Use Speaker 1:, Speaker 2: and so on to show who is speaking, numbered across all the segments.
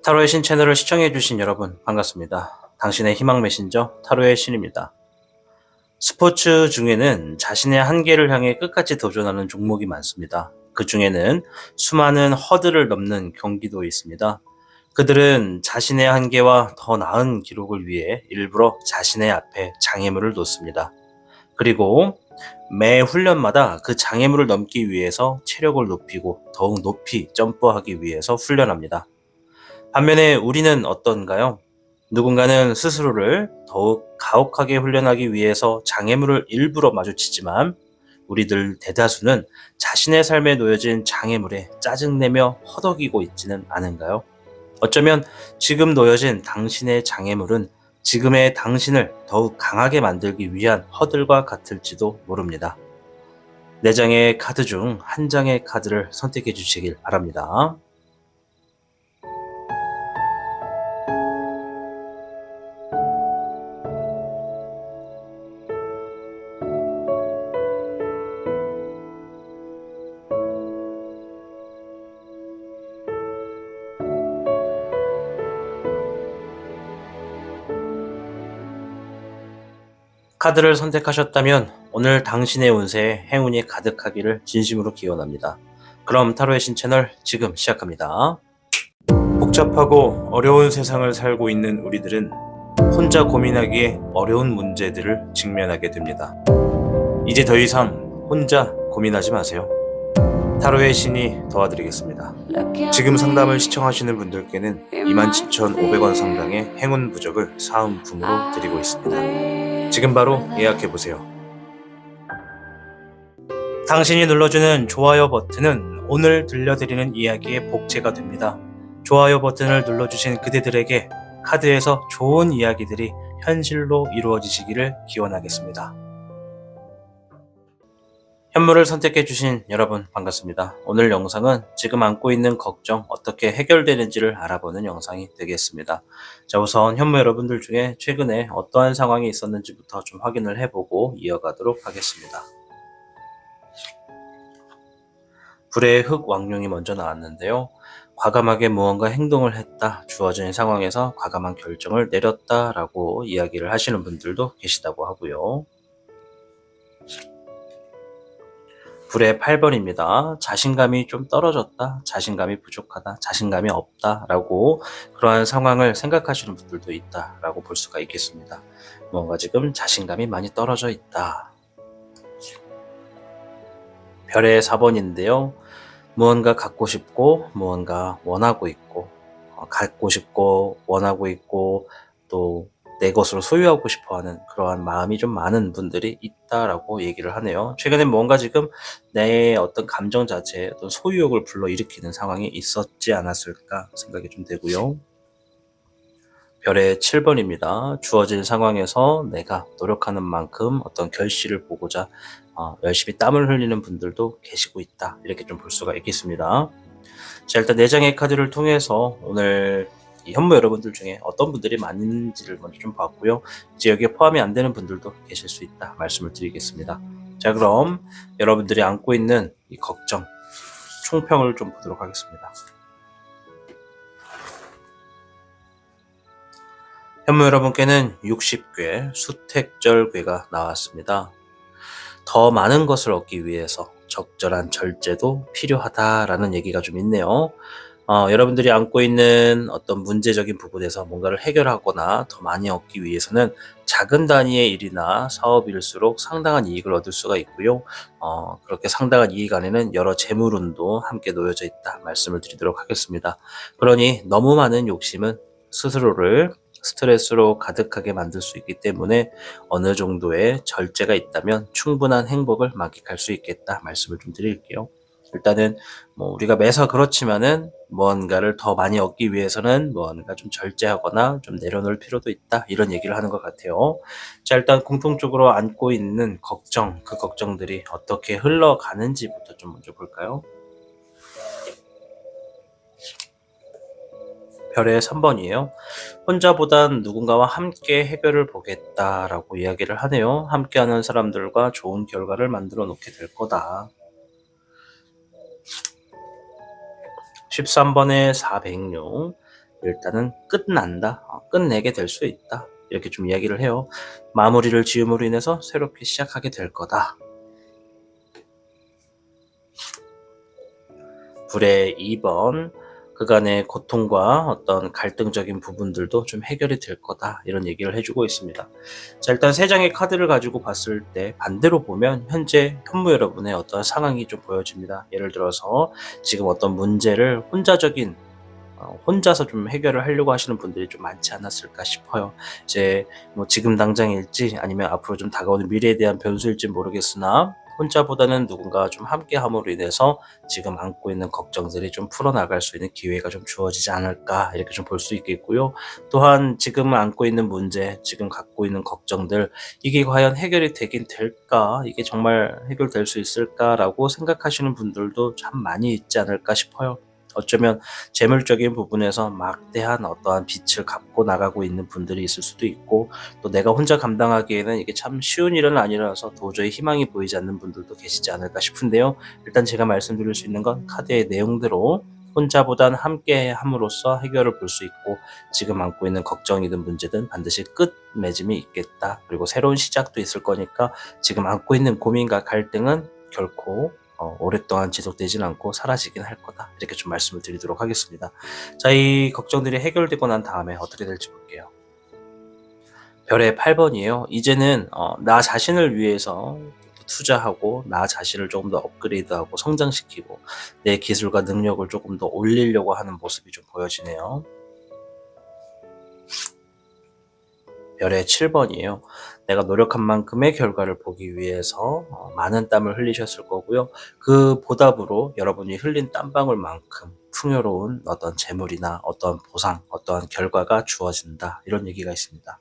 Speaker 1: 타로의 신 채널을 시청해주신 여러분 반갑습니다. 당신의 희망 메신저 타로의 신입니다. 스포츠 중에는 자신의 한계를 향해 끝까지 도전하는 종목이 많습니다. 그 중에는 수많은 허들을 넘는 경기도 있습니다. 그들은 자신의 한계와 더 나은 기록을 위해 일부러 자신의 앞에 장애물을 놓습니다. 그리고 매 훈련마다 그 장애물을 넘기 위해서 체력을 높이고 더욱 높이 점프하기 위해서 훈련합니다. 반면에 우리는 어떤가요? 누군가는 스스로를 더욱 가혹하게 훈련하기 위해서 장애물을 일부러 마주치지만 우리들 대다수는 자신의 삶에 놓여진 장애물에 짜증내며 허덕이고 있지는 않은가요? 어쩌면 지금 놓여진 당신의 장애물은 지금의 당신을 더욱 강하게 만들기 위한 허들과 같을지도 모릅니다. 4장의 카드 중 한 장의 카드를 선택해 주시길 바랍니다. 카드를 선택하셨다면 오늘 당신의 운세에 행운이 가득하기를 진심으로 기원합니다. 그럼 타로의 신 채널 지금 시작합니다. 복잡하고 어려운 세상을 살고 있는 우리들은 혼자 고민하기에 어려운 문제들을 직면하게 됩니다. 이제 더 이상 혼자 고민하지 마세요. 타로의 신이 도와드리겠습니다. 지금 상담을 시청하시는 분들께는 27,500원 상당의 행운 부적을 사은품으로 드리고 있습니다. 지금 바로 예약해보세요. 당신이 눌러주는 좋아요 버튼은 오늘 들려드리는 이야기의 복제가 됩니다. 좋아요 버튼을 눌러주신 그대들에게 카드에서 좋은 이야기들이 현실로 이루어지시기를 기원하겠습니다. 현물을 선택해주신 여러분 반갑습니다. 오늘 영상은 지금 안고 있는 걱정 어떻게 해결되는지를 알아보는 영상이 되겠습니다. 자, 우선 현무 여러분들 중에 최근에 어떠한 상황이 있었는지부터 좀 확인을 해보고 이어가도록 하겠습니다. 불의 흑 왕룡이 먼저 나왔는데요. 과감하게 무언가 행동을 했다, 주어진 상황에서 과감한 결정을 내렸다라고 이야기를 하시는 분들도 계시다고 하고요. 불의 8번입니다. 자신감이 좀 떨어졌다, 자신감이 부족하다, 자신감이 없다 라고 그러한 상황을 생각하시는 분들도 있다 라고 볼 수가 있겠습니다. 뭔가 지금 자신감이 많이 떨어져 있다. 별의 4번인데요. 무언가 갖고 싶고 무언가 원하고 있고 갖고 싶고 원하고 있고 또 내 것으로 소유하고 싶어하는 그러한 마음이 좀 많은 분들이 있다라고 얘기를 하네요. 최근에 뭔가 지금 내 어떤 감정 자체에 어떤 소유욕을 불러일으키는 상황이 있었지 않았을까 생각이 좀 되고요. 별의 7번입니다. 주어진 상황에서 내가 노력하는 만큼 어떤 결실을 보고자 열심히 땀을 흘리는 분들도 계시고 있다, 이렇게 좀 볼 수가 있겠습니다. 자, 일단 4장의 카드를 통해서 오늘 이 현무 여러분들 중에 어떤 분들이 많은지를 먼저 좀 봤고요. 이제 여기에 포함이 안 되는 분들도 계실 수 있다 말씀을 드리겠습니다. 자, 그럼 여러분들이 안고 있는 이 걱정 총평을 좀 보도록 하겠습니다. 현무 여러분께는 60궤 수택절궤가 나왔습니다. 더 많은 것을 얻기 위해서 적절한 절제도 필요하다라는 얘기가 좀 있네요. 여러분들이 안고 있는 어떤 문제적인 부분에서 뭔가를 해결하거나 더 많이 얻기 위해서는 작은 단위의 일이나 사업일수록 상당한 이익을 얻을 수가 있고요. 그렇게 상당한 이익 안에는 여러 재물운도 함께 놓여져 있다 말씀을 드리도록 하겠습니다. 그러니 너무 많은 욕심은 스스로를 스트레스로 가득하게 만들 수 있기 때문에 어느 정도의 절제가 있다면 충분한 행복을 만끽할 수 있겠다 말씀을 좀 드릴게요. 일단은 우리가 매사 그렇지만은 무언가를 더 많이 얻기 위해서는 무언가 좀 절제하거나 좀 내려놓을 필요도 있다, 이런 얘기를 하는 것 같아요. 자, 일단 공통적으로 안고 있는 걱정, 그 걱정들이 어떻게 흘러가는지부터 좀 먼저 볼까요? 별의 3번이에요. 혼자보단 누군가와 함께 해결을 보겠다라고 이야기를 하네요. 함께하는 사람들과 좋은 결과를 만들어 놓게 될 거다. 13번의 406. 일단은 끝난다. 끝내게 될 수 있다. 이렇게 좀 이야기를 해요. 마무리를 지음으로 인해서 새롭게 시작하게 될 거다. 불의 2번, 그간의 고통과 어떤 갈등적인 부분들도 좀 해결이 될 거다. 이런 얘기를 해주고 있습니다. 자, 일단 세 장의 카드를 가지고 봤을 때 반대로 보면 현재 현무 여러분의 어떤 상황이 좀 보여집니다. 예를 들어서 지금 어떤 문제를 혼자서 좀 해결을 하려고 하시는 분들이 좀 많지 않았을까 싶어요. 이제 뭐 지금 당장일지 아니면 앞으로 좀 다가오는 미래에 대한 변수일지 모르겠으나 혼자보다는 누군가와 좀 함께함으로 인해서 지금 안고 있는 걱정들이 좀 풀어나갈 수 있는 기회가 좀 주어지지 않을까 이렇게 좀 볼 수 있겠고요. 또한 지금 안고 있는 문제, 지금 갖고 있는 걱정들 이게 과연 해결이 되긴 될까? 이게 정말 해결될 수 있을까라고 생각하시는 분들도 참 많이 있지 않을까 싶어요. 어쩌면 재물적인 부분에서 막대한 어떠한 빚을 갚고 나가고 있는 분들이 있을 수도 있고, 또 내가 혼자 감당하기에는 이게 참 쉬운 일은 아니라서 도저히 희망이 보이지 않는 분들도 계시지 않을까 싶은데요. 일단 제가 말씀드릴 수 있는 건 카드의 내용대로 혼자보단 함께 함으로써 해결을 볼 수 있고, 지금 안고 있는 걱정이든 문제든 반드시 끝 맺음이 있겠다. 그리고 새로운 시작도 있을 거니까 지금 안고 있는 고민과 갈등은 결코 오랫동안 지속되진 않고 사라지긴 할 거다. 이렇게 좀 말씀을 드리도록 하겠습니다. 자, 이 걱정들이 해결되고 난 다음에 어떻게 될지 볼게요. 별의 8번이에요. 이제는 나 자신을 위해서 투자하고 나 자신을 조금 더 업그레이드하고 성장시키고 내 기술과 능력을 조금 더 올리려고 하는 모습이 좀 보여지네요. 별의 7번이에요. 내가 노력한 만큼의 결과를 보기 위해서 많은 땀을 흘리셨을 거고요. 그 보답으로 여러분이 흘린 땀방울만큼 풍요로운 어떤 재물이나 어떤 보상, 어떠한 결과가 주어진다. 이런 얘기가 있습니다.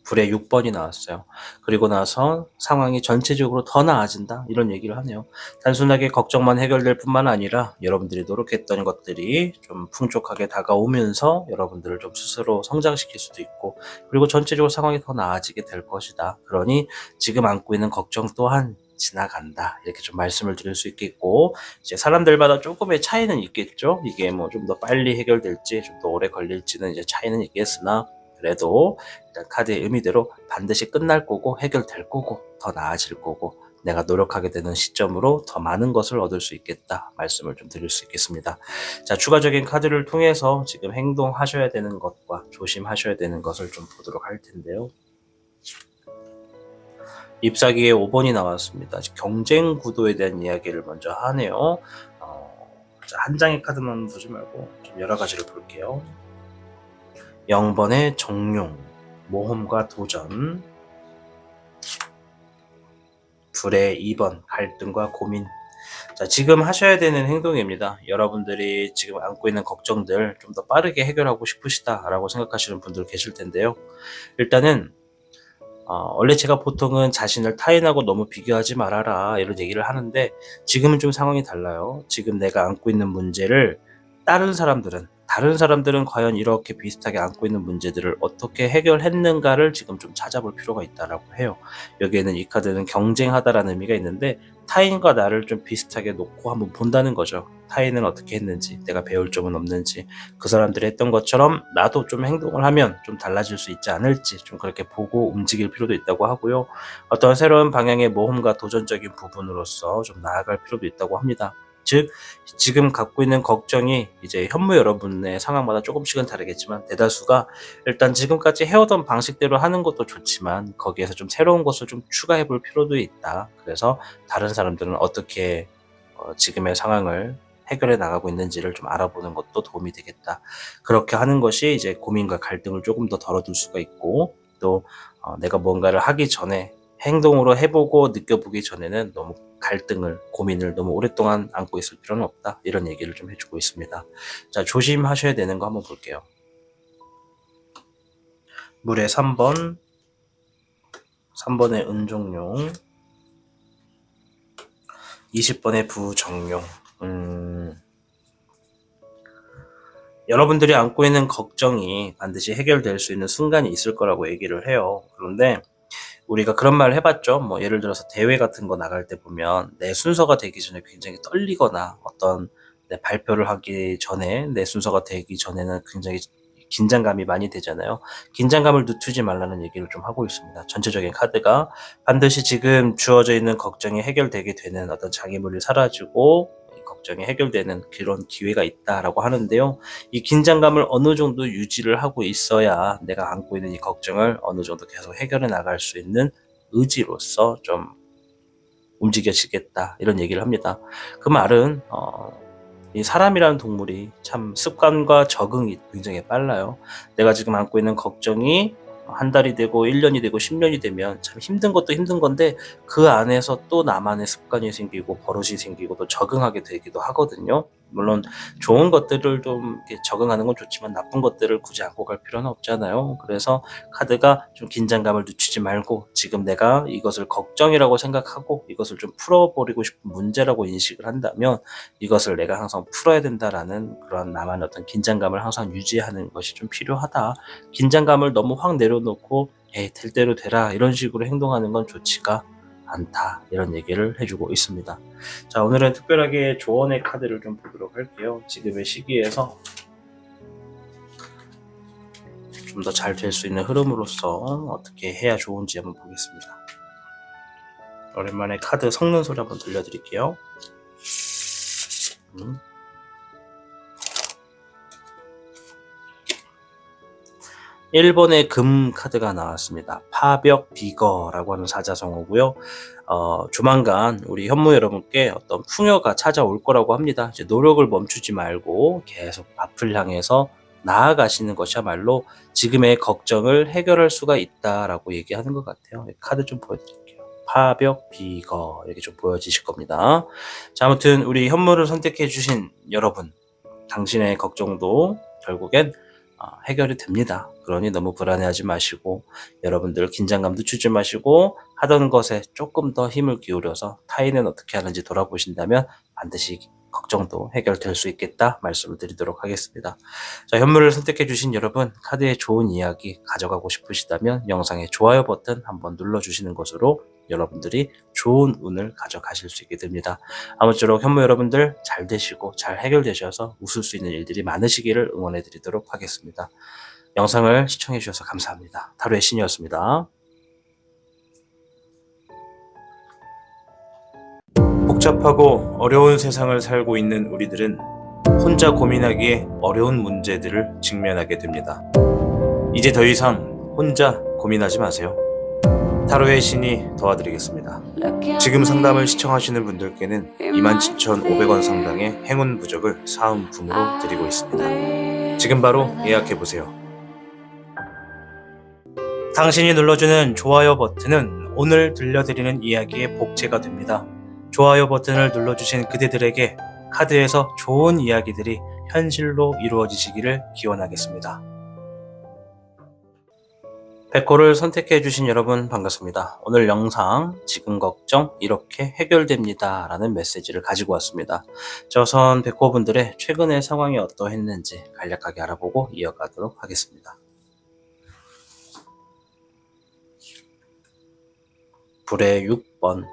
Speaker 1: 불의 6번이 나왔어요. 그리고 나서 상황이 전체적으로 더 나아진다. 이런 얘기를 하네요. 단순하게 걱정만 해결될 뿐만 아니라 여러분들이 노력했던 것들이 좀 풍족하게 다가오면서 여러분들을 좀 스스로 성장시킬 수도 있고, 그리고 전체적으로 상황이 더 나아지게 될 것이다. 그러니 지금 안고 있는 걱정 또한 지나간다. 이렇게 좀 말씀을 드릴 수 있겠고, 이제 사람들마다 조금의 차이는 있겠죠. 이게 뭐 좀 더 빨리 해결될지 좀 더 오래 걸릴지는 이제 차이는 있겠으나, 그래도 일단 카드의 의미대로 반드시 끝날 거고 해결될 거고 더 나아질 거고 내가 노력하게 되는 시점으로 더 많은 것을 얻을 수 있겠다 말씀을 좀 드릴 수 있겠습니다. 자, 추가적인 카드를 통해서 지금 행동하셔야 되는 것과 조심하셔야 되는 것을 좀 보도록 할 텐데요. 잎사귀의 5번이 나왔습니다. 경쟁 구도에 대한 이야기를 먼저 하네요. 자, 한 장의 카드만 보지 말고 좀 여러 가지를 볼게요. 0번의 정룡, 모험과 도전, 불의 2번, 갈등과 고민. 자, 지금 하셔야 되는 행동입니다. 여러분들이 지금 안고 있는 걱정들 좀 더 빠르게 해결하고 싶으시다라고 생각하시는 분들 계실 텐데요. 일단은 원래 제가 보통은 자신을 타인하고 너무 비교하지 말아라 이런 얘기를 하는데 지금은 좀 상황이 달라요. 지금 내가 안고 있는 문제를 다른 사람들은 과연 이렇게 비슷하게 안고 있는 문제들을 어떻게 해결했는가를 지금 좀 찾아볼 필요가 있다라고 해요. 여기에는 이 카드는 경쟁하다라는 의미가 있는데 타인과 나를 좀 비슷하게 놓고 한번 본다는 거죠. 타인은 어떻게 했는지, 내가 배울 점은 없는지, 그 사람들이 했던 것처럼 나도 좀 행동을 하면 좀 달라질 수 있지 않을지 좀 그렇게 보고 움직일 필요도 있다고 하고요. 어떤 새로운 방향의 모험과 도전적인 부분으로서 좀 나아갈 필요도 있다고 합니다. 즉 지금 갖고 있는 걱정이 이제 현무 여러분의 상황마다 조금씩은 다르겠지만 대다수가 일단 지금까지 해오던 방식대로 하는 것도 좋지만 거기에서 좀 새로운 것을 좀 추가해 볼 필요도 있다. 그래서 다른 사람들은 어떻게 지금의 상황을 해결해 나가고 있는지를 좀 알아보는 것도 도움이 되겠다. 그렇게 하는 것이 이제 고민과 갈등을 조금 더 덜어둘 수가 있고, 또 내가 뭔가를 하기 전에 행동으로 해보고 느껴보기 전에는 너무 고민을 너무 오랫동안 안고 있을 필요는 없다. 이런 얘기를 좀 해주고 있습니다. 자, 조심하셔야 되는 거 한번 볼게요. 물의 3번의 은종룡, 20번의 부정룡. 여러분들이 안고 있는 걱정이 반드시 해결될 수 있는 순간이 있을 거라고 얘기를 해요. 그런데 우리가 그런 말을 해봤죠. 뭐 예를 들어서 대회 같은 거 나갈 때 보면 내 순서가 되기 전에 굉장히 떨리거나 어떤 발표를 하기 전에, 내 순서가 되기 전에는 굉장히 긴장감이 많이 되잖아요. 긴장감을 늦추지 말라는 얘기를 좀 하고 있습니다. 전체적인 카드가 반드시 지금 주어져 있는 걱정이 해결되게 되는 어떤 장애물이 사라지고 걱정이 해결되는 그런 기회가 있다라고 하는데요. 이 긴장감을 어느 정도 유지를 하고 있어야 내가 안고 있는 이 걱정을 어느 정도 계속 해결해 나갈 수 있는 의지로서 좀 움직여지겠다, 이런 얘기를 합니다. 그 말은 이 사람이라는 동물이 참 습관과 적응이 굉장히 빨라요. 내가 지금 안고 있는 걱정이 한 달이 되고 1년이 되고 10년이 되면 참 힘든 것도 힘든 건데, 그 안에서 또 나만의 습관이 생기고 버릇이 생기고 또 적응하게 되기도 하거든요. 물론 좋은 것들을 좀 이렇게 적응하는 건 좋지만 나쁜 것들을 굳이 안고 갈 필요는 없잖아요. 그래서 카드가 좀 긴장감을 늦추지 말고 지금 내가 이것을 걱정이라고 생각하고 이것을 좀 풀어버리고 싶은 문제라고 인식을 한다면 이것을 내가 항상 풀어야 된다라는 그런 나만의 어떤 긴장감을 항상 유지하는 것이 좀 필요하다. 긴장감을 너무 확 내려놓고 에이 될 대로 되라 이런 식으로 행동하는 건 좋지가 않다, 이런 얘기를 해주고 있습니다. 자, 오늘은 특별하게 조언의 카드를 좀 보도록 할게요. 지금의 시기에서 좀 더 잘 될 수 있는 흐름으로서 어떻게 해야 좋은지 한번 보겠습니다. 오랜만에 카드 섞는 소리 한번 들려드릴게요. 1번의 금 카드가 나왔습니다. 파벽 비거라고 하는 사자성어고요. 조만간 우리 현무 여러분께 어떤 풍요가 찾아올 거라고 합니다. 이제 노력을 멈추지 말고 계속 앞을 향해서 나아가시는 것이야말로 지금의 걱정을 해결할 수가 있다라고 얘기하는 것 같아요. 카드 좀 보여드릴게요. 파벽 비거, 이렇게 좀 보여지실 겁니다. 자, 아무튼 우리 현무를 선택해 주신 여러분, 당신의 걱정도 결국엔 해결이 됩니다. 그러니 너무 불안해하지 마시고, 여러분들 긴장감도 주지 마시고, 하던 것에 조금 더 힘을 기울여서 타인은 어떻게 하는지 돌아보신다면 반드시 걱정도 해결될 수 있겠다 말씀을 드리도록 하겠습니다. 자, 현무를 선택해 주신 여러분, 카드의 좋은 이야기 가져가고 싶으시다면 영상의 좋아요 버튼 한번 눌러주시는 것으로 여러분들이 좋은 운을 가져가실 수 있게 됩니다. 아무쪼록 현무 여러분들 잘 되시고 잘 해결되셔서 웃을 수 있는 일들이 많으시기를 응원해 드리도록 하겠습니다. 영상을 시청해 주셔서 감사합니다. 타로의 신이었습니다. 복잡하고 어려운 세상을 살고 있는 우리들은 혼자 고민하기에 어려운 문제들을 직면하게 됩니다. 이제 더 이상 혼자 고민하지 마세요. 타로의 신이 도와드리겠습니다. 지금 상담을 시청하시는 분들께는 27,500원 상당의 행운 부적을 사은품으로 드리고 있습니다. 지금 바로 예약해보세요. 당신이 눌러주는 좋아요 버튼은 오늘 들려드리는 이야기의 복제가 됩니다. 좋아요 버튼을 눌러주신 그대들에게 카드에서 좋은 이야기들이 현실로 이루어지시기를 기원하겠습니다. 백호를 선택해주신 여러분 반갑습니다. 오늘 영상 지금 걱정 이렇게 해결됩니다 라는 메시지를 가지고 왔습니다. 저선 백호분들의 최근의 상황이 어떠했는지 간략하게 알아보고 이어가도록 하겠습니다. 불의 6번,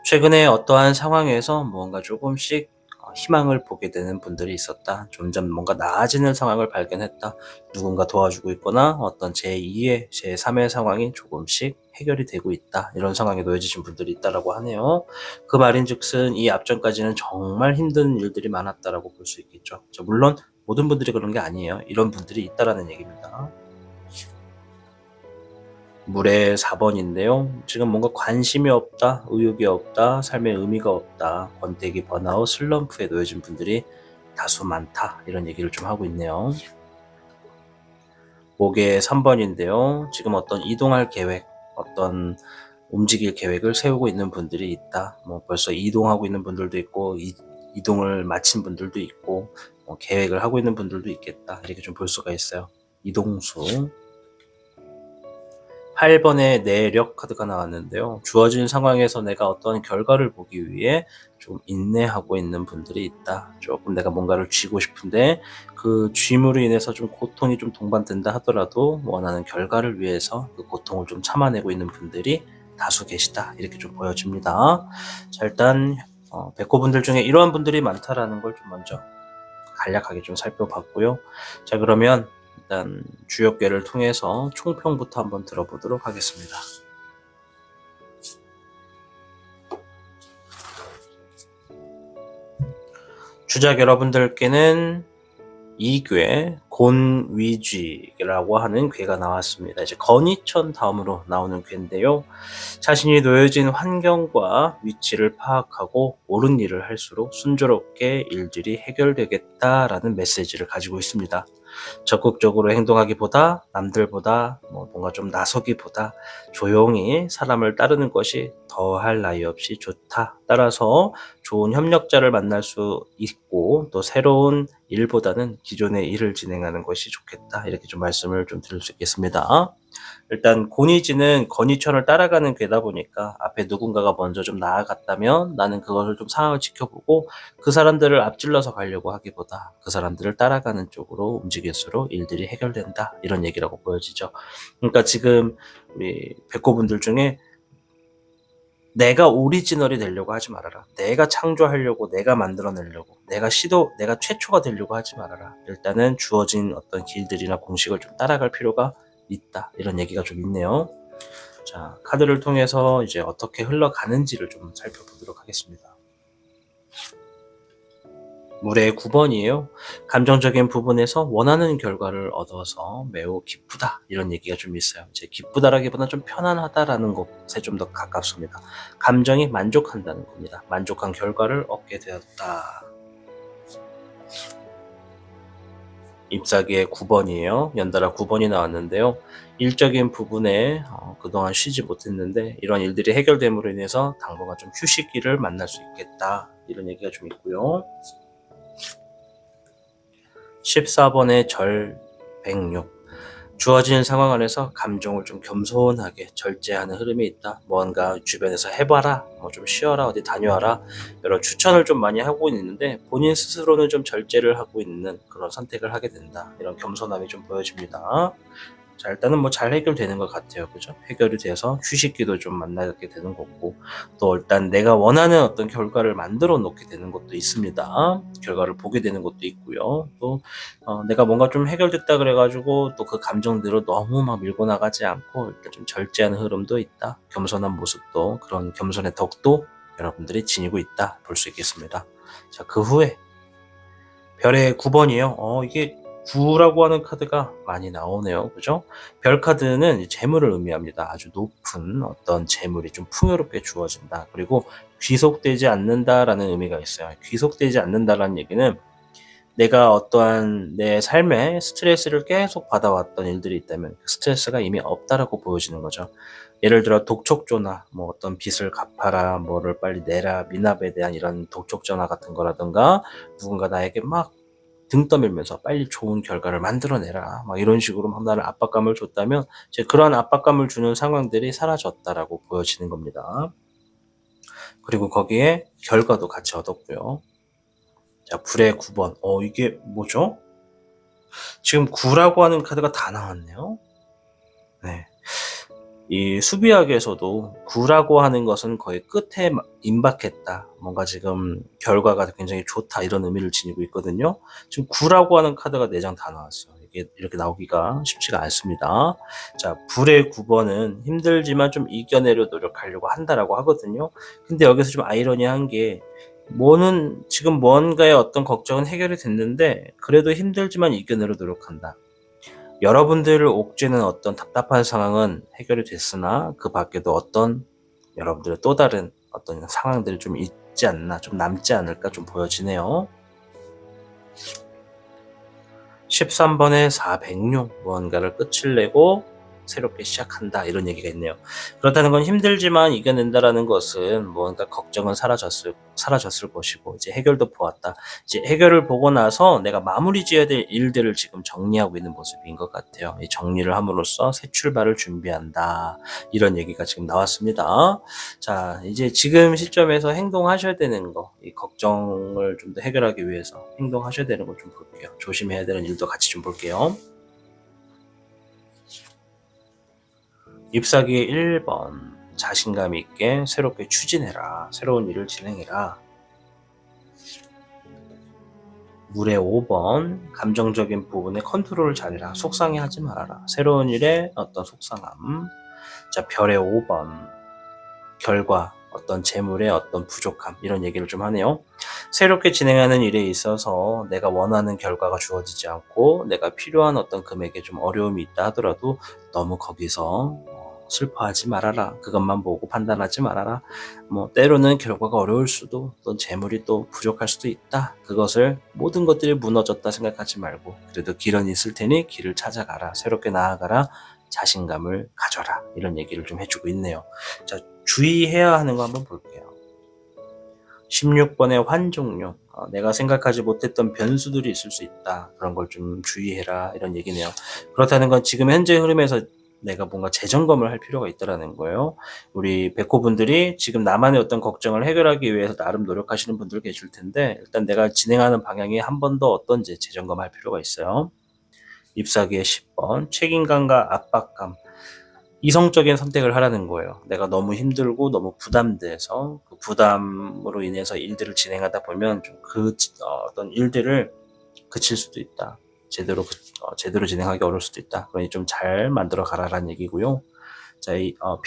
Speaker 1: 최근에 어떠한 상황에서 뭔가 조금씩 희망을 보게 되는 분들이 있었다. 점점 뭔가 나아지는 상황을 발견했다. 누군가 도와주고 있거나 어떤 제2의, 제3의 상황이 조금씩 해결이 되고 있다. 이런 상황에 놓여지신 분들이 있다라고 하네요. 그 말인즉슨 이 앞전까지는 정말 힘든 일들이 많았다라고 볼 수 있겠죠. 물론 모든 분들이 그런 게 아니에요. 이런 분들이 있다라는 얘기입니다. 물의 4번인데요. 지금 뭔가 관심이 없다, 의욕이 없다, 삶의 의미가 없다, 권태기, 번아웃, 슬럼프에 놓여진 분들이 다수 많다, 이런 얘기를 좀 하고 있네요. 목의 3번인데요. 지금 어떤 이동할 계획, 어떤 움직일 계획을 세우고 있는 분들이 있다. 벌써 이동하고 있는 분들도 있고, 이동을 마친 분들도 있고, 계획을 하고 있는 분들도 있겠다, 이렇게 좀 볼 수가 있어요. 이동수. 8번의 내력 카드가 나왔는데요. 주어진 상황에서 내가 어떤 결과를 보기 위해 좀 인내하고 있는 분들이 있다. 조금 내가 뭔가를 쥐고 싶은데 그 쥐므로 인해서 좀 고통이 좀 동반된다 하더라도 원하는 결과를 위해서 그 고통을 좀 참아내고 있는 분들이 다수 계시다. 이렇게 좀 보여집니다. 자, 일단 백호분들 중에 이러한 분들이 많다라는 걸 좀 먼저 간략하게 좀 살펴봤고요. 자, 그러면 일단 주역궤를 통해서 총평부터 한번 들어보도록 하겠습니다. 주작 여러분들께는 2궤 곤위쥐라고 하는 궤가 나왔습니다. 이제 건이천 다음으로 나오는 궤인데요. 자신이 놓여진 환경과 위치를 파악하고 옳은 일을 할수록 순조롭게 일들이 해결되겠다라는 메시지를 가지고 있습니다. 적극적으로 행동하기보다 남들보다 뭔가 좀 나서기보다 조용히 사람을 따르는 것이 더할 나위 없이 좋다. 따라서 좋은 협력자를 만날 수 있고 또 새로운 일보다는 기존의 일을 진행하는 것이 좋겠다. 이렇게 좀 말씀을 좀 드릴 수 있겠습니다. 일단 곤이지는 건이천을 따라가는 궤다 보니까 앞에 누군가가 먼저 좀 나아갔다면 나는 그것을 좀 상황을 지켜보고 그 사람들을 앞질러서 가려고 하기보다 그 사람들을 따라가는 쪽으로 움직일수록 일들이 해결된다. 이런 얘기라고 보여지죠. 그러니까 지금 우리 백호분들 중에 내가 오리지널이 되려고 하지 말아라. 내가 창조하려고, 내가 만들어내려고, 내가 최초가 되려고 하지 말아라. 일단은 주어진 어떤 길들이나 공식을 좀 따라갈 필요가 있다. 이런 얘기가 좀 있네요. 자, 카드를 통해서 이제 어떻게 흘러가는지를 좀 살펴보도록 하겠습니다. 물의 9번이에요. 감정적인 부분에서 원하는 결과를 얻어서 매우 기쁘다. 이런 얘기가 좀 있어요. 이제 기쁘다라기보다 좀 편안하다라는 것에 좀 더 가깝습니다. 감정이 만족한다는 겁니다. 만족한 결과를 얻게 되었다. 잎사귀의 9번이에요. 연달아 9번이 나왔는데요. 일적인 부분에 그동안 쉬지 못했는데 이런 일들이 해결됨으로 인해서 당분간 좀 휴식기를 만날 수 있겠다. 이런 얘기가 좀 있고요. 14번의 절백육. 주어진 상황 안에서 감정을 좀 겸손하게 절제하는 흐름이 있다. 뭔가 주변에서 해봐라, 좀 쉬어라, 어디 다녀와라, 여러 추천을 좀 많이 하고 있는데 본인 스스로는 좀 절제를 하고 있는 그런 선택을 하게 된다. 이런 겸손함이 좀 보여집니다. 자, 일단은 잘 해결되는 것 같아요. 그죠? 해결이 돼서 휴식기도 좀 만나게 되는 거고, 또 일단 내가 원하는 어떤 결과를 만들어 놓게 되는 것도 있습니다. 결과를 보게 되는 것도 있고요. 또, 내가 뭔가 좀 해결됐다 그래가지고 또 그 감정대로 너무 막 밀고 나가지 않고 일단 좀 절제하는 흐름도 있다. 겸손한 모습도, 그런 겸손의 덕도 여러분들이 지니고 있다. 볼 수 있겠습니다. 자, 그 후에 별의 9번이요. 이게 9라고 하는 카드가 많이 나오네요. 그죠? 별 카드는 재물을 의미합니다. 아주 높은 어떤 재물이 좀 풍요롭게 주어진다. 그리고 귀속되지 않는다라는 의미가 있어요. 귀속되지 않는다라는 얘기는 내가 어떠한 내 삶에 스트레스를 계속 받아왔던 일들이 있다면 그 스트레스가 이미 없다라고 보여지는 거죠. 예를 들어 독촉조나 어떤 빚을 갚아라, 뭐를 빨리 내라, 미납에 대한 이런 독촉전화 같은 거라든가 누군가 나에게 막 등 떠밀면서 빨리 좋은 결과를 만들어내라, 막 이런 식으로 막 나를 압박감을 줬다면 이제 그런 압박감을 주는 상황들이 사라졌다라고 보여지는 겁니다. 그리고 거기에 결과도 같이 얻었고요. 자, 불의 9번. 이게 뭐죠? 지금 9라고 하는 카드가 다 나왔네요. 네. 이 수비학에서도 9라고 하는 것은 거의 끝에 임박했다. 뭔가 지금 결과가 굉장히 좋다. 이런 의미를 지니고 있거든요. 지금 9라고 하는 카드가 4장 다 나왔어요. 이게 이렇게 나오기가 쉽지가 않습니다. 자, 불의 9번은 힘들지만 좀 이겨내려 노력하려고 한다라고 하거든요. 근데 여기서 좀 아이러니한 게 지금 뭔가의 어떤 걱정은 해결이 됐는데 그래도 힘들지만 이겨내려 노력한다. 여러분들을 옥죄는 어떤 답답한 상황은 해결이 됐으나 그 밖에도 어떤 여러분들의 또 다른 어떤 상황들이 좀 있지 않나, 좀 남지 않을까 좀 보여지네요. 13번의 406. 무언가를 끝을 내고 새롭게 시작한다, 이런 얘기가 있네요. 그렇다는 건 힘들지만 이겨낸다라는 것은 무언가 걱정은 사라졌을 것이고 이제 해결도 보았다. 이제 해결을 보고 나서 내가 마무리 지어야 될 일들을 지금 정리하고 있는 모습인 것 같아요. 이 정리를 함으로써 새 출발을 준비한다. 이런 얘기가 지금 나왔습니다. 자, 이제 지금 시점에서 행동하셔야 되는 거, 이 걱정을 좀 더 해결하기 위해서 행동하셔야 되는 거 좀 볼게요. 조심해야 되는 일도 같이 좀 볼게요. 잎사귀의 1번. 자신감 있게 새롭게 추진해라. 새로운 일을 진행해라. 물의 5번, 감정적인 부분에 컨트롤을 잘해라. 속상해하지 말아라. 새로운 일에 어떤 속상함. 자, 별의 5번, 결과, 어떤 재물의 어떤 부족함, 이런 얘기를 좀 하네요. 새롭게 진행하는 일에 있어서 내가 원하는 결과가 주어지지 않고 내가 필요한 어떤 금액에 좀 어려움이 있다 하더라도 너무 거기서 슬퍼하지 말아라. 그것만 보고 판단하지 말아라. 때로는 결과가 어려울 수도, 또 재물이 또 부족할 수도 있다. 그것을 모든 것들이 무너졌다 생각하지 말고 그래도 길은 있을 테니 길을 찾아가라. 새롭게 나아가라. 자신감을 가져라. 이런 얘기를 좀 해주고 있네요. 자, 주의해야 하는 거 한번 볼게요. 16번의 환종용. 내가 생각하지 못했던 변수들이 있을 수 있다. 그런 걸 좀 주의해라. 이런 얘기네요. 그렇다는 건 지금 현재 흐름에서 내가 뭔가 재점검을 할 필요가 있다는 거예요. 우리 백호분들이 지금 나만의 어떤 걱정을 해결하기 위해서 나름 노력하시는 분들 계실 텐데 일단 내가 진행하는 방향이 한 번 더 어떤지 재점검할 필요가 있어요. 잎사귀의 10번, 책임감과 압박감. 이성적인 선택을 하라는 거예요. 내가 너무 힘들고 너무 부담돼서 그 부담으로 인해서 일들을 진행하다 보면 좀 어떤 일들을 그칠 수도 있다. 제대로 진행하기 어려울 수도 있다. 그러니 좀 잘 만들어 가라라는 얘기고요. 자,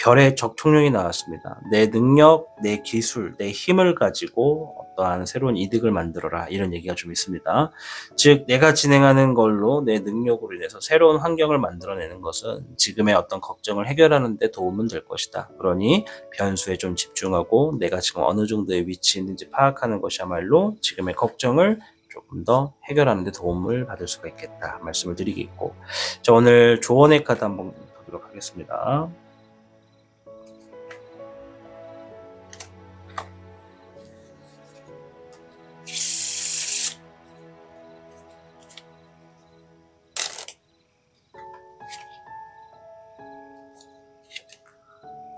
Speaker 1: 별의 적총령이 나왔습니다. 내 능력, 내 기술, 내 힘을 가지고 어떠한 새로운 이득을 만들어라. 이런 얘기가 좀 있습니다. 즉, 내가 진행하는 걸로 내 능력으로 인해서 새로운 환경을 만들어내는 것은 지금의 어떤 걱정을 해결하는 데 도움은 될 것이다. 그러니 변수에 좀 집중하고 내가 지금 어느 정도의 위치에 있는지 파악하는 것이야말로 지금의 걱정을 조금 더 해결하는 데 도움을 받을 수가 있겠다. 말씀을 드리겠고. 자, 오늘 조언의 카드 한번 보도록 하겠습니다.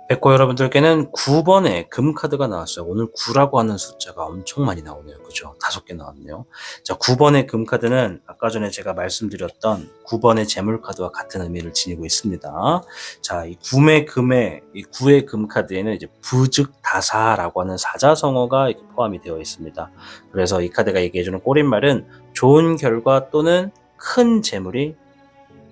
Speaker 1: 백호 여러분들께는 9번의 금카드가 나왔어요. 오늘 9라고 하는 숫자가 엄청 많이 나오네요. 그죠? 5개 나왔네요. 자, 9번의 금카드는 아까 전에 제가 말씀드렸던 9번의 재물카드와 같은 의미를 지니고 있습니다. 자, 이 9의 금카드에는 이제 부즉다사라고 하는 사자성어가 이렇게 포함이 되어 있습니다. 그래서 이 카드가 얘기해주는 꼬릿말은 좋은 결과 또는 큰 재물이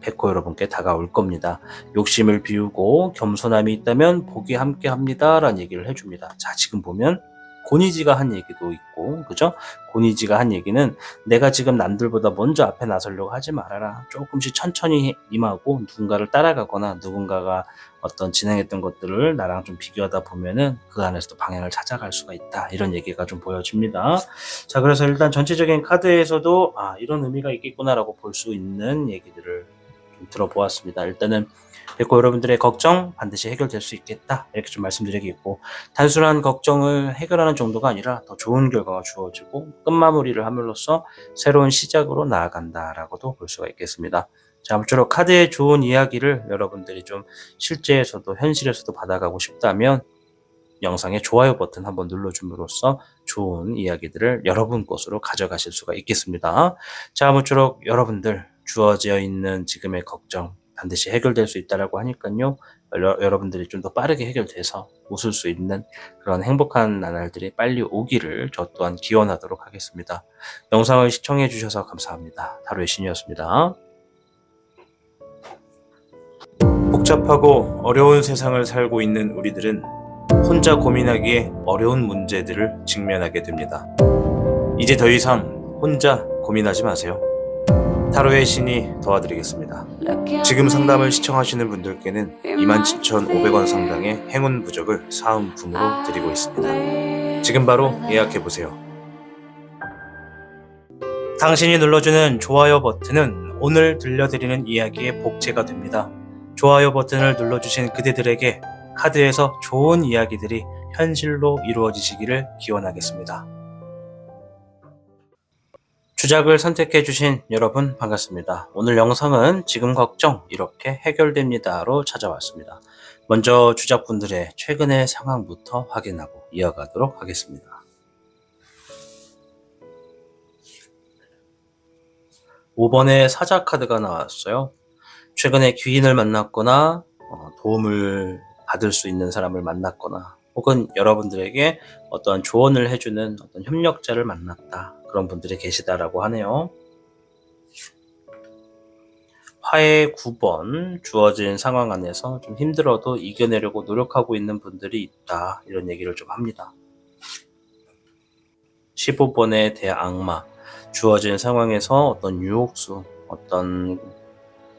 Speaker 1: 백호 여러분께 다가올 겁니다. 욕심을 비우고 겸손함이 있다면 복이 함께 합니다. 라는 얘기를 해줍니다. 자, 지금 보면 고니지가 한 얘기도 있고, 그죠? 고니지가 한 얘기는 내가 지금 남들보다 먼저 앞에 나서려고 하지 말아라. 조금씩 천천히 임하고 누군가를 따라가거나 누군가가 어떤 진행했던 것들을 나랑 좀 비교하다 보면은 그 안에서도 방향을 찾아갈 수가 있다. 이런 얘기가 좀 보여집니다. 자, 그래서 일단 전체적인 카드에서도 이런 의미가 있겠구나라고 볼 수 있는 얘기들을 좀 들어보았습니다. 일단은 백호 여러분들의 걱정 반드시 해결될 수 있겠다 이렇게 좀 말씀드리겠고 단순한 걱정을 해결하는 정도가 아니라 더 좋은 결과가 주어지고 끝마무리를 함으로써 새로운 시작으로 나아간다라고도 볼 수가 있겠습니다. 자, 아무쪼록 카드의 좋은 이야기를 여러분들이 좀 실제에서도 현실에서도 받아가고 싶다면 영상의 좋아요 버튼 한번 눌러줌으로써 좋은 이야기들을 여러분 것으로 가져가실 수가 있겠습니다. 자, 아무쪼록 여러분들 주어져 있는 지금의 걱정 반드시 해결될 수 있다라고 하니까요. 여러분들이 좀 더 빠르게 해결돼서 웃을 수 있는 그런 행복한 나날들이 빨리 오기를 저 또한 기원하도록 하겠습니다. 영상을 시청해 주셔서 감사합니다. 타로의 신이었습니다. 복잡하고 어려운 세상을 살고 있는 우리들은 혼자 고민하기에 어려운 문제들을 직면하게 됩니다. 이제 더 이상 혼자 고민하지 마세요. 타로의 신이 도와드리겠습니다. 지금 상담을 시청하시는 분들께는 27,500원 상당의 행운 부적을 사은품으로 드리고 있습니다. 지금 바로 예약해보세요. 당신이 눌러주는 좋아요 버튼은 오늘 들려드리는 이야기의 복제가 됩니다. 좋아요 버튼을 눌러주신 그대들에게 카드에서 좋은 이야기들이 현실로 이루어지시기를 기원하겠습니다. 주작을 선택해주신 여러분 반갑습니다. 오늘 영상은 지금 걱정 이렇게 해결됩니다로 찾아왔습니다. 먼저 주작분들의 최근의 상황부터 확인하고 이어가도록 하겠습니다. (5번의) 사자 카드가 나왔어요. 최근에 귀인을 만났거나 도움을 받을 수 있는 사람을 만났거나 혹은 여러분들에게 어떠한 조언을 해주는 어떤 협력자를 만났다. 그런 분들이 계시다라고 하네요. 화해 9번, 주어진 상황 안에서 좀 힘들어도 이겨내려고 노력하고 있는 분들이 있다, 이런 얘기를 좀 합니다. 15번의 대악마, 주어진 상황에서 어떤 유혹수, 어떤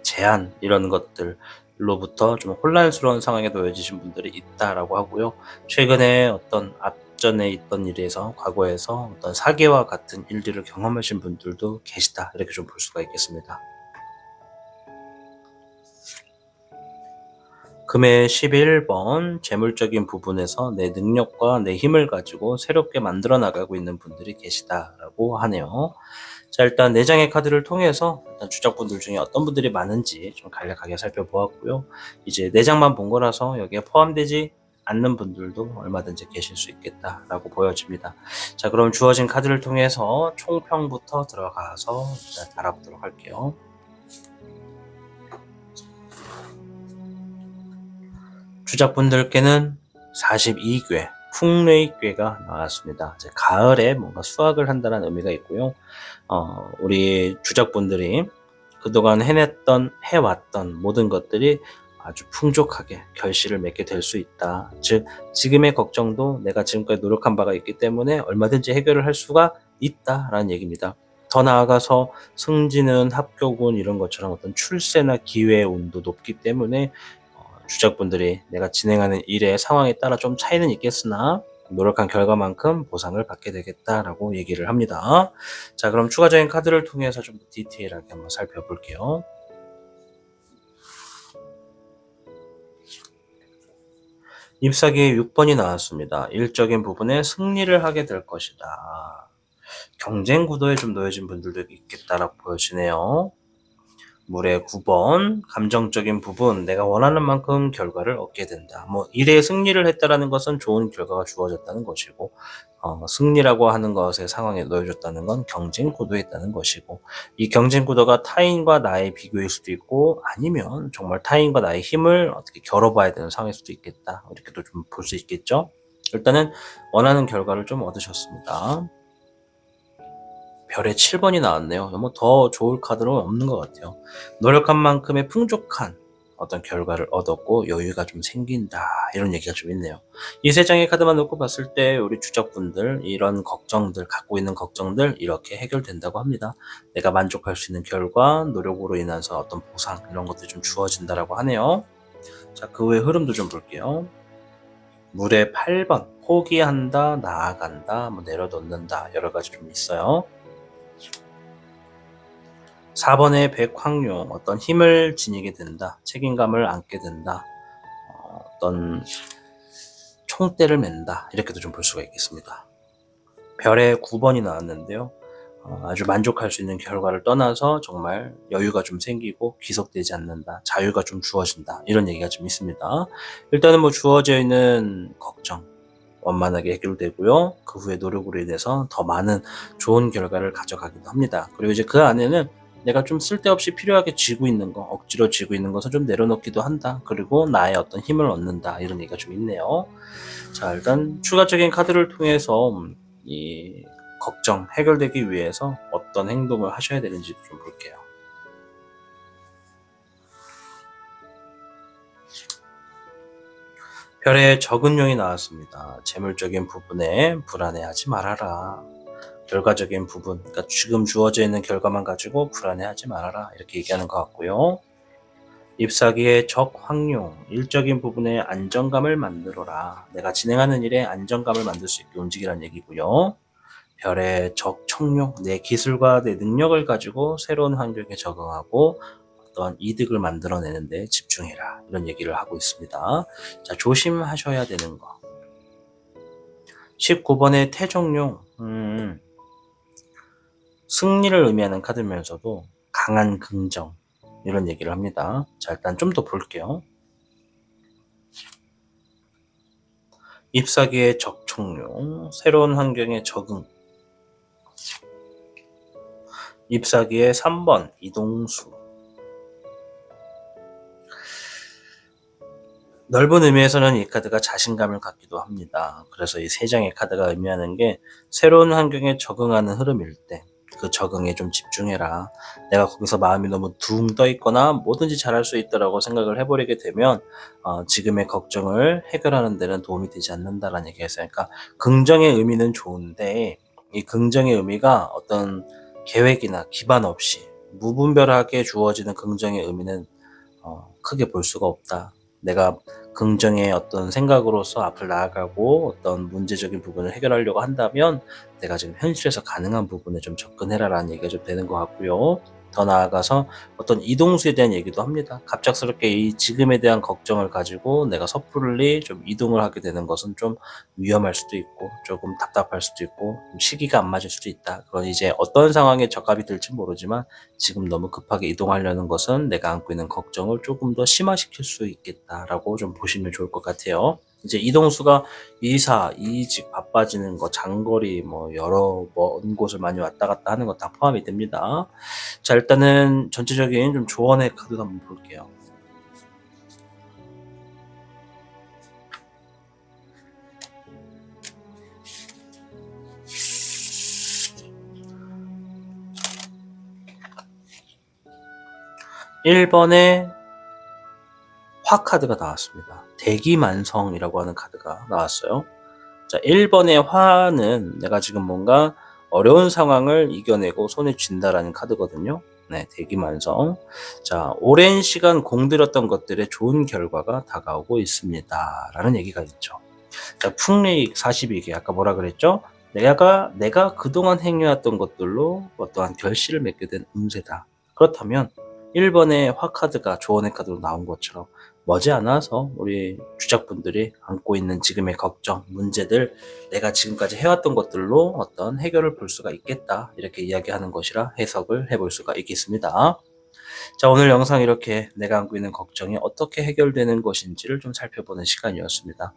Speaker 1: 제한, 이런 것들로부터 좀 혼란스러운 상황에 놓여지신 분들이 있다라고 하고요. 최근에 어떤 앞전에 있던 일에서, 과거에서 어떤 사기와 같은 일들을 경험하신 분들도 계시다, 이렇게 좀 볼 수가 있겠습니다. 금의 11번, 재물적인 부분에서 내 능력과 내 힘을 가지고 새롭게 만들어 나가고 있는 분들이 계시다라고 하네요. 자, 일단 내장의 카드를 통해서 일단 주작분들 중에 어떤 분들이 많은지 좀 간략하게 살펴보았고요. 이제 내장만 본 거라서 여기에 포함되지 않는 분들도 얼마든지 계실 수 있겠다라고 보여집니다. 자, 그럼 주어진 카드를 통해서 총평부터 들어가서 일단 알아보도록 할게요. 주작분들께는 42궤, 풍레이궤가 나왔습니다. 이제 가을에 뭔가 수확을 한다는 의미가 있고요. 우리 주작분들이 그동안 해왔던 모든 것들이 아주 풍족하게 결실을 맺게 될 수 있다. 즉, 지금의 걱정도 내가 지금까지 노력한 바가 있기 때문에 얼마든지 해결을 할 수가 있다라는 얘기입니다. 더 나아가서 승진은, 합격운, 이런 것처럼 어떤 출세나 기회의 운도 높기 때문에 주작분들이 내가 진행하는 일의 상황에 따라 좀 차이는 있겠으나 노력한 결과만큼 보상을 받게 되겠다라고 얘기를 합니다. 자, 그럼 추가적인 카드를 통해서 좀 더 디테일하게 한번 살펴볼게요. 잎사귀의 6번이 나왔습니다. 일적인 부분에 승리를 하게 될 것이다. 경쟁 구도에 좀 놓여진 분들도 있겠다라고 보여지네요. 물의 9번, 감정적인 부분, 내가 원하는 만큼 결과를 얻게 된다. 일에 승리를 했다라는 것은 좋은 결과가 주어졌다는 것이고, 승리라고 하는 것의 상황에 놓여졌다는 건 경쟁 구도에 있다는 것이고, 이 경쟁 구도가 타인과 나의 비교일 수도 있고, 아니면 정말 타인과 나의 힘을 어떻게 겨뤄봐야 되는 상황일 수도 있겠다, 이렇게도 좀 볼 수 있겠죠. 일단은 원하는 결과를 좀 얻으셨습니다. 별의 7번이 나왔네요. 더 좋을 카드는 없는 것 같아요. 노력한 만큼의 풍족한 어떤 결과를 얻었고 여유가 좀 생긴다, 이런 얘기가 좀 있네요. 이 세 장의 카드만 놓고 봤을 때 우리 주작분들, 이런 걱정들, 갖고 있는 걱정들 이렇게 해결된다고 합니다. 내가 만족할 수 있는 결과, 노력으로 인해서 어떤 보상, 이런 것들이 좀 주어진다라고 하네요. 자, 그 외의 흐름도 좀 볼게요. 물의 8번, 포기한다, 나아간다, 내려놓는다, 여러 가지 좀 있어요. 4번의 백황룡, 어떤 힘을 지니게 된다, 책임감을 안게 된다, 어떤 총대를 맨다, 이렇게도 좀 볼 수가 있겠습니다. 별의 9번이 나왔는데요. 아주 만족할 수 있는 결과를 떠나서 정말 여유가 좀 생기고 귀속되지 않는다, 자유가 좀 주어진다, 이런 얘기가 좀 있습니다. 일단은 주어져 있는 걱정 원만하게 해결되고요. 그 후에 노력으로 인해서 더 많은 좋은 결과를 가져가기도 합니다. 그리고 이제 그 안에는 내가 좀 쓸데없이 필요하게 쥐고 있는 거, 억지로 쥐고 있는 것을 좀 내려놓기도 한다. 그리고 나의 어떤 힘을 얻는다, 이런 얘기가 좀 있네요. 자, 일단 추가적인 카드를 통해서 이 걱정 해결되기 위해서 어떤 행동을 하셔야 되는지 좀 볼게요. 별의 적은용이 나왔습니다. 재물적인 부분에 불안해하지 말아라. 결과적인 부분, 그러니까 지금 주어져 있는 결과만 가지고 불안해하지 말아라, 이렇게 얘기하는 것 같고요. 잎사귀의 적황룡, 일적인 부분에 안정감을 만들어라. 내가 진행하는 일에 안정감을 만들 수 있게 움직이라는 얘기고요. 별의 적청룡, 내 기술과 내 능력을 가지고 새로운 환경에 적응하고 어떤 이득을 만들어내는데 집중해라, 이런 얘기를 하고 있습니다. 자, 조심하셔야 되는 거. 19번의 태종룡, 승리를 의미하는 카드면서도 강한 긍정, 이런 얘기를 합니다. 자, 일단 좀 더 볼게요. 잎사귀의 적총룡, 새로운 환경에 적응. 잎사귀의 3번, 이동수. 넓은 의미에서는 이 카드가 자신감을 갖기도 합니다. 그래서 이 세 장의 카드가 의미하는 게 새로운 환경에 적응하는 흐름일 때 그 적응에 좀 집중해라. 내가 거기서 마음이 너무 둥 떠 있거나 뭐든지 잘할 수 있다라고 생각을 해버리게 되면 지금의 걱정을 해결하는 데는 도움이 되지 않는다라는 얘기였어요. 그러니까 긍정의 의미는 좋은데 이 긍정의 의미가 어떤 계획이나 기반 없이 무분별하게 주어지는 긍정의 의미는 크게 볼 수가 없다. 내가 긍정의 어떤 생각으로서 앞을 나아가고 어떤 문제적인 부분을 해결하려고 한다면 내가 지금 현실에서 가능한 부분에 좀 접근해라라는 얘기가 좀 되는 것 같고요. 더 나아가서 어떤 이동수에 대한 얘기도 합니다. 갑작스럽게 이 지금에 대한 걱정을 가지고 내가 섣불리 좀 이동을 하게 되는 것은 좀 위험할 수도 있고 조금 답답할 수도 있고 시기가 안 맞을 수도 있다. 그건 이제 어떤 상황에 적합이 될지 모르지만 지금 너무 급하게 이동하려는 것은 내가 안고 있는 걱정을 조금 더 심화시킬 수 있겠다라고 좀 보시면 좋을 것 같아요. 이제 이동수가 이사, 이직, 바빠지는 거, 장거리, 뭐 여러 먼 곳을 많이 왔다 갔다 하는 거 다 포함이 됩니다. 자, 일단은 전체적인 좀 조언의 카드도 한번 볼게요. 1번에 화 카드가 나왔습니다. 대기만성이라고 하는 카드가 나왔어요. 자, 1번의 화는 내가 지금 뭔가 어려운 상황을 이겨내고 손에 쥔다라는 카드거든요. 네, 대기만성. 자, 오랜 시간 공들였던 것들의 좋은 결과가 다가오고 있습니다. 라는 얘기가 있죠. 자, 풍레익 42개. 아까 뭐라 그랬죠? 내가 그동안 행해왔던 것들로 어떠한 결실을 맺게 된 운세다. 그렇다면 1번의 화 카드가 조언의 카드로 나온 것처럼 머지않아서 우리 주작분들이 안고 있는 지금의 걱정, 문제들, 내가 지금까지 해왔던 것들로 어떤 해결을 볼 수가 있겠다. 이렇게 이야기하는 것이라 해석을 해볼 수가 있겠습니다. 자, 오늘 영상 이렇게 내가 안고 있는 걱정이 어떻게 해결되는 것인지를 좀 살펴보는 시간이었습니다.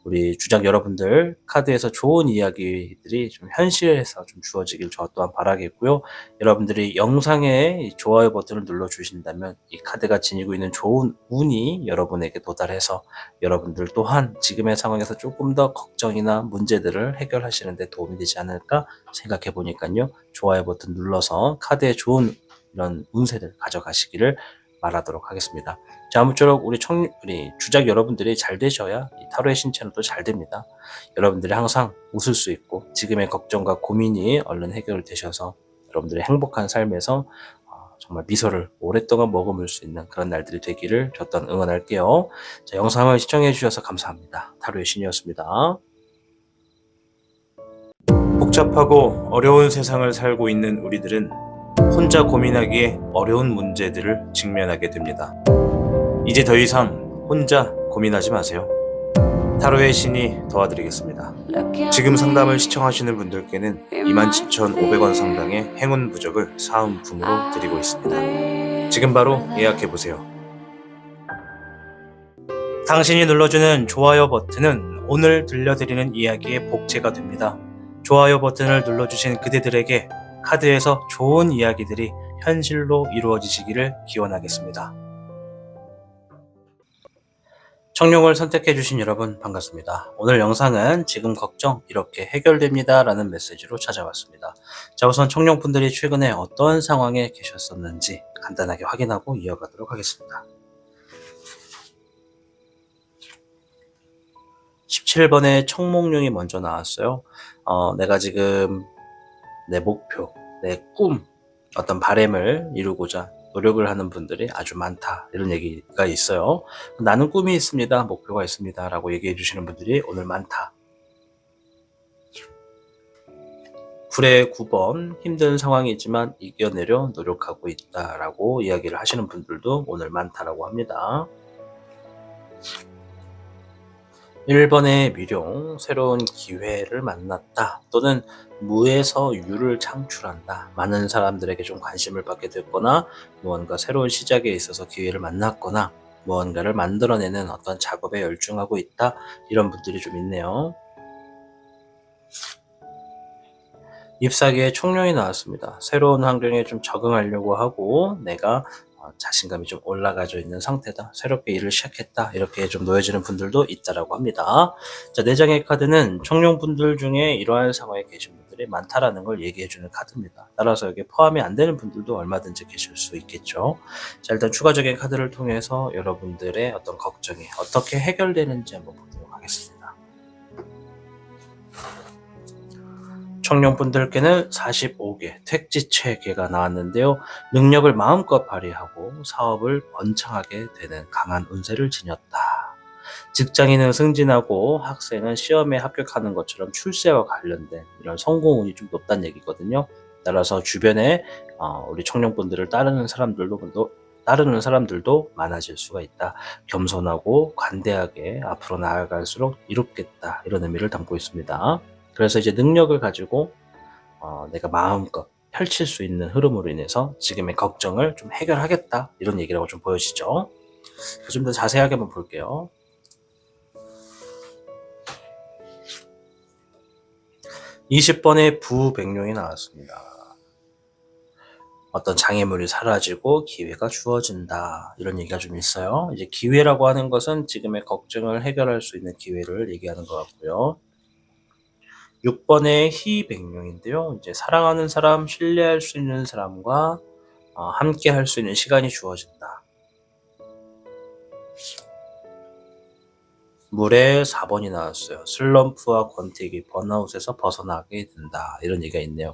Speaker 1: 우리 주작 여러분들 카드에서 좋은 이야기들이 좀 현실에서 좀 주어지길 저 또한 바라겠고요. 여러분들이 영상에 좋아요 버튼을 눌러 주신다면 이 카드가 지니고 있는 좋은 운이 여러분에게 도달해서 여러분들 또한 지금의 상황에서 조금 더 걱정이나 문제들을 해결하시는 데 도움이 되지 않을까 생각해 보니까요. 좋아요 버튼 눌러서 카드에 좋은 이런 운세를 가져가시기를 말하도록 하겠습니다. 자, 아무쪼록 우리 주작 여러분들이 잘 되셔야 이 타로의 신체는 잘 됩니다. 여러분들이 항상 웃을 수 있고 지금의 걱정과 고민이 얼른 해결되셔서 여러분들의 행복한 삶에서 정말 미소를 오랫동안 머금을 수 있는 그런 날들이 되기를 저 또한 응원할게요. 자, 영상을 시청해 주셔서 감사합니다. 타로의 신이었습니다. 복잡하고 어려운 세상을 살고 있는 우리들은 혼자 고민하기에 어려운 문제들을 직면하게 됩니다. 이제 더 이상 혼자 고민하지 마세요. 타로의 신이 도와드리겠습니다. 지금 상담을 시청하시는 분들께는 27,500원 상당의 행운 부적을 사은품으로 드리고 있습니다. 지금 바로 예약해보세요. 당신이 눌러주는 좋아요 버튼은 오늘 들려드리는 이야기의 복제가 됩니다. 좋아요 버튼을 눌러주신 그대들에게 카드에서 좋은 이야기들이 현실로 이루어지시기를 기원하겠습니다. 청룡을 선택해주신 여러분 반갑습니다. 오늘 영상은 지금 걱정 이렇게 해결됩니다 라는 메시지로 찾아왔습니다. 자, 우선 청룡분들이 최근에 어떤 상황에 계셨었는지 간단하게 확인하고 이어가도록 하겠습니다. 17번의 청목룡이 먼저 나왔어요. 내가 지금 내 목표, 내 꿈, 어떤 바램을 이루고자 노력을 하는 분들이 아주 많다. 이런 얘기가 있어요. 나는 꿈이 있습니다. 목표가 있습니다. 라고 얘기해 주시는 분들이 오늘 많다. 불의 9번, 힘든 상황이지만 이겨내려 노력하고 있다. 라고 이야기를 하시는 분들도 오늘 많다라고 합니다. 1번의 미룡, 새로운 기회를 만났다. 또는 무에서 유를 창출한다. 많은 사람들에게 좀 관심을 받게 됐거나 무언가 새로운 시작에 있어서 기회를 만났거나 무언가를 만들어내는 어떤 작업에 열중하고 있다. 이런 분들이 좀 있네요. 잎사귀에 청룡이 나왔습니다. 새로운 환경에 좀 적응하려고 하고 내가 자신감이 좀 올라가져 있는 상태다. 새롭게 일을 시작했다. 이렇게 좀 놓여지는 분들도 있다라고 합니다. 자, 4장의 카드는 청룡분들 중에 이러한 상황에 계신 분들이 많다라는 걸 얘기해주는 카드입니다. 따라서 여기에 포함이 안 되는 분들도 얼마든지 계실 수 있겠죠. 자, 일단 추가적인 카드를 통해서 여러분들의 어떤 걱정이 어떻게 해결되는지 한번 보도록 하겠습니다. 청룡분들께는 45개 택지체계가 나왔는데요. 능력을 마음껏 발휘하고 사업을 번창하게 되는 강한 운세를 지녔다. 직장인은 승진하고 학생은 시험에 합격하는 것처럼 출세와 관련된 이런 성공운이 좀 높다는 얘기거든요. 따라서 주변에 우리 청룡분들을 따르는 사람들도 많아질 수가 있다. 겸손하고 관대하게 앞으로 나아갈수록 이롭겠다. 이런 의미를 담고 있습니다. 그래서 이제 능력을 가지고 내가 마음껏 펼칠 수 있는 흐름으로 인해서 지금의 걱정을 좀 해결하겠다. 이런 얘기라고 좀 보여지죠. 좀 더 자세하게 한번 볼게요. 20번의 부백룡이 나왔습니다. 어떤 장애물이 사라지고 기회가 주어진다. 이런 얘기가 좀 있어요. 이제 기회라고 하는 것은 지금의 걱정을 해결할 수 있는 기회를 얘기하는 것 같고요. 6번의 희백룡인데요. 이제 사랑하는 사람, 신뢰할 수 있는 사람과 함께 할 수 있는 시간이 주어진다. 물에 4번이 나왔어요. 슬럼프와 권태기, 번아웃에서 벗어나게 된다. 이런 얘기가 있네요.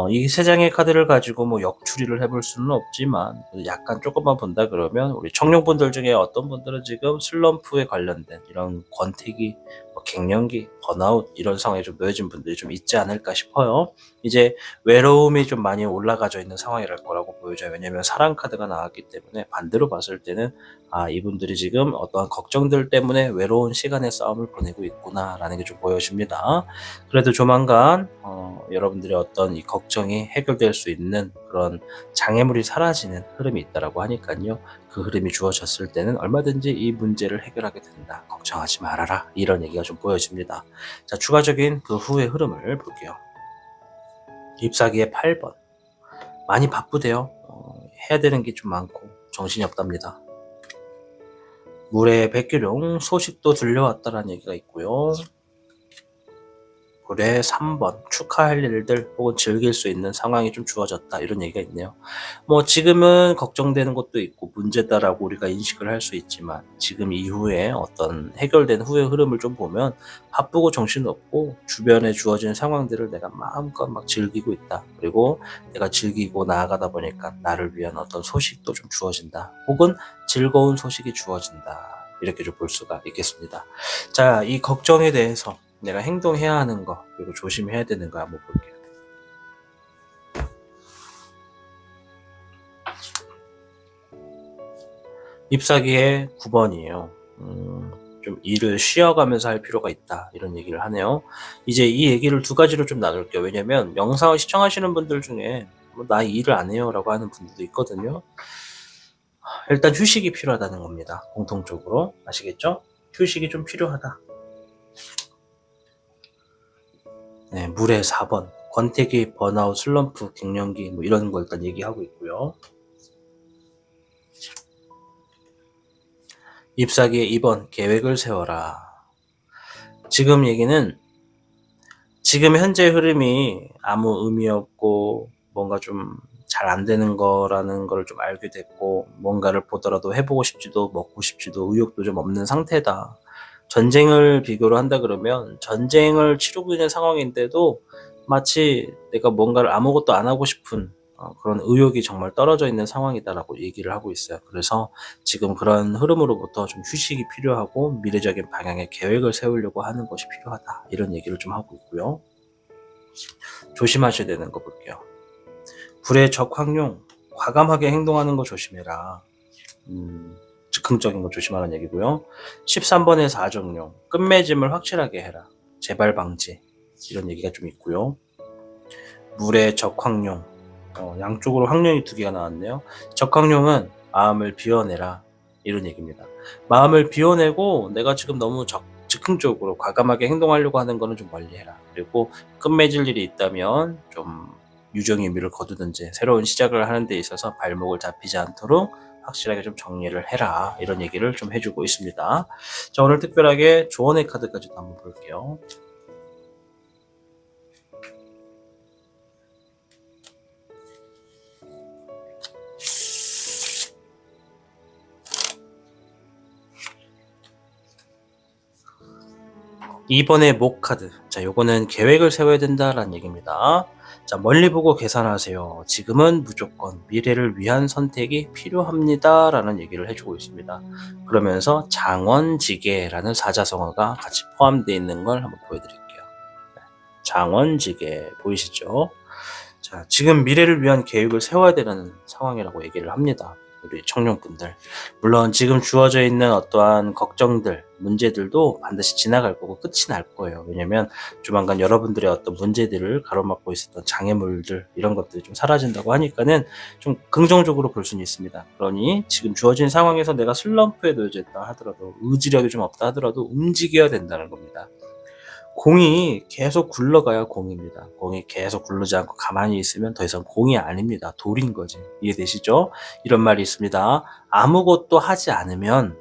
Speaker 1: 이 3장의 카드를 가지고 뭐 역추리를 해볼 수는 없지만 약간 조금만 본다 그러면 우리 청룡분들 중에 어떤 분들은 지금 슬럼프에 관련된 이런 권태기, 갱년기, 번아웃 이런 상황에 좀 놓여진 분들이 좀 있지 않을까 싶어요. 이제 외로움이 좀 많이 올라가져 있는 상황이랄 거라고 보여져요. 왜냐면 사랑 카드가 나왔기 때문에 반대로 봤을 때는 이분들이 지금 어떠한 걱정들 때문에 외로운 시간의 싸움을 보내고 있구나라는 게 좀 보여집니다. 그래도 조만간 여러분들의 어떤 이 걱정이 해결될 수 있는 그런 장애물이 사라지는 흐름이 있다라고 하니까요. 그 흐름이 주어졌을 때는 얼마든지 이 문제를 해결하게 된다. 걱정하지 말아라. 이런 얘기가 좀 보여집니다. 자, 추가적인 그 후의 흐름을 볼게요. 잎사귀의 8번. 많이 바쁘대요. 해야 되는 게 좀 많고 정신이 없답니다. 물의 백기룡 소식도 들려왔다라는 얘기가 있고요. 올해 3번 축하할 일들 혹은 즐길 수 있는 상황이 좀 주어졌다 이런 얘기가 있네요. 뭐 지금은 걱정되는 것도 있고 문제다라고 우리가 인식을 할 수 있지만 지금 이후에 어떤 해결된 후의 흐름을 좀 보면 바쁘고 정신없고 주변에 주어진 상황들을 내가 마음껏 막 즐기고 있다. 그리고 내가 즐기고 나아가다 보니까 나를 위한 어떤 소식도 좀 주어진다. 혹은 즐거운 소식이 주어진다. 이렇게 좀 볼 수가 있겠습니다. 자, 이 걱정에 대해서 내가 행동해야 하는 거 그리고 조심해야 되는 거 한번 볼게요. 잎사귀의 9번이에요. 좀 일을 쉬어가면서 할 필요가 있다 이런 얘기를 하네요. 이제 이 얘기를 2가지로 좀 나눌게요. 왜냐면 영상을 시청하시는 분들 중에 나 일을 안 해요 라고 하는 분들도 있거든요. 일단 휴식이 필요하다는 겁니다. 공통적으로 아시겠죠? 휴식이 좀 필요하다. 네, 물의 4번 권태기, 번아웃, 슬럼프, 갱년기 뭐 이런 거 일단 얘기하고 있고요. 잎사귀의 2번 계획을 세워라. 지금 얘기는 지금 현재 흐름이 아무 의미 없고 뭔가 좀 잘 안 되는 거라는 걸 좀 알게 됐고 뭔가를 보더라도 해보고 싶지도 먹고 싶지도 의욕도 좀 없는 상태다. 전쟁을 비교로 한다 그러면 전쟁을 치르고 있는 상황인데도 마치 내가 뭔가를 아무것도 안 하고 싶은 그런 의욕이 정말 떨어져 있는 상황이다라고 얘기를 하고 있어요. 그래서 지금 그런 흐름으로부터 좀 휴식이 필요하고 미래적인 방향의 계획을 세우려고 하는 것이 필요하다. 이런 얘기를 좀 하고 있고요. 조심하셔야 되는 거 볼게요. 불의 적황용, 과감하게 행동하는 거 조심해라. 즉흥적인 거 조심하라는 얘기고요. 13번의 사정용, 끝맺음을 확실하게 해라. 재발 방지. 이런 얘기가 좀 있고요. 물의 적황용, 양쪽으로 황룡이 2개가 나왔네요. 적황룡은 마음을 비워내라. 이런 얘기입니다. 마음을 비워내고 내가 지금 너무 즉흥적으로 과감하게 행동하려고 하는 거는 좀 멀리해라. 그리고 끝맺을 일이 있다면 좀 유정의 의미를 거두든지 새로운 시작을 하는 데 있어서 발목을 잡히지 않도록 확실하게 좀 정리를 해라, 이런 얘기를 좀 해주고 있습니다. 자, 오늘 특별하게 조언의 카드까지도 한번 볼게요. 이번에 목 카드. 자, 요거는 계획을 세워야 된다라는 얘기입니다. 자, 멀리 보고 계산하세요. 지금은 무조건 미래를 위한 선택이 필요합니다, 라는 얘기를 해주고 있습니다. 그러면서 장원지계라는 사자성어가 같이 포함되어 있는 걸 한번 보여드릴게요. 장원지계 보이시죠? 자, 지금 미래를 위한 계획을 세워야 되는 상황이라고 얘기를 합니다. 우리 청룡분들. 물론 지금 주어져 있는 어떠한 걱정들, 문제들도 반드시 지나갈 거고 끝이 날 거예요. 왜냐면 조만간 여러분들의 어떤 문제들을 가로막고 있었던 장애물들, 이런 것들이 좀 사라진다고 하니까는 좀 긍정적으로 볼 수는 있습니다. 그러니 지금 주어진 상황에서 내가 슬럼프에 놓여져 있다 하더라도, 의지력이 좀 없다 하더라도 움직여야 된다는 겁니다. 공이 계속 굴러가야 공입니다. 공이 계속 굴르지 않고 가만히 있으면 더 이상 공이 아닙니다. 돌인 거지. 이해되시죠? 이런 말이 있습니다. 아무것도 하지 않으면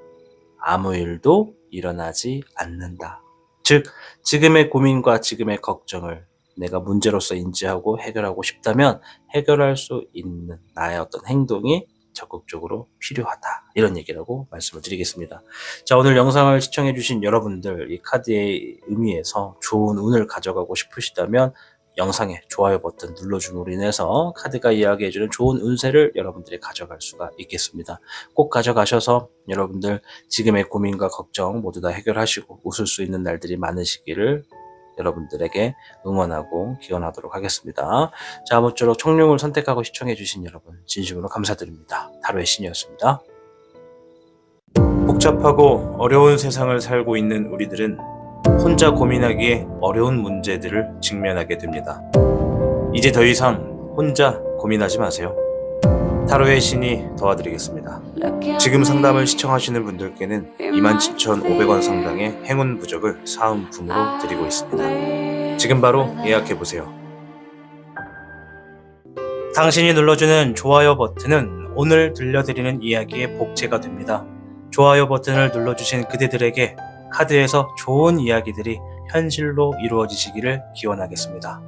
Speaker 1: 아무 일도 일어나지 않는다. 즉, 지금의 고민과 지금의 걱정을 내가 문제로서 인지하고 해결하고 싶다면 해결할 수 있는 나의 어떤 행동이 적극적으로 필요하다, 이런 얘기라고 말씀을 드리겠습니다. 자, 오늘 영상을 시청해주신 여러분들, 이 카드의 의미에서 좋은 운을 가져가고 싶으시다면 영상에 좋아요 버튼 눌러줌으로 인해서 카드가 이야기해주는 좋은 운세를 여러분들이 가져갈 수가 있겠습니다. 꼭 가져가셔서 여러분들 지금의 고민과 걱정 모두 다 해결하시고 웃을 수 있는 날들이 많으시기를 여러분들에게 응원하고 기원하도록 하겠습니다. 자, 아무쪼록 청룡을 선택하고 시청해주신 여러분 진심으로 감사드립니다. 타로의 신이었습니다. 복잡하고 어려운 세상을 살고 있는 우리들은 혼자 고민하기에 어려운 문제들을 직면하게 됩니다. 이제 더 이상 혼자 고민하지 마세요. 타로의 신이 도와드리겠습니다. 지금 상담을 시청하시는 분들께는 27,500원 상당의 행운 부적을 사은품으로 드리고 있습니다. 지금 바로 예약해보세요. 당신이 눌러주는 좋아요 버튼은 오늘 들려드리는 이야기의 복제가 됩니다. 좋아요 버튼을 눌러주신 그대들에게 카드에서 좋은 이야기들이 현실로 이루어지시기를 기원하겠습니다.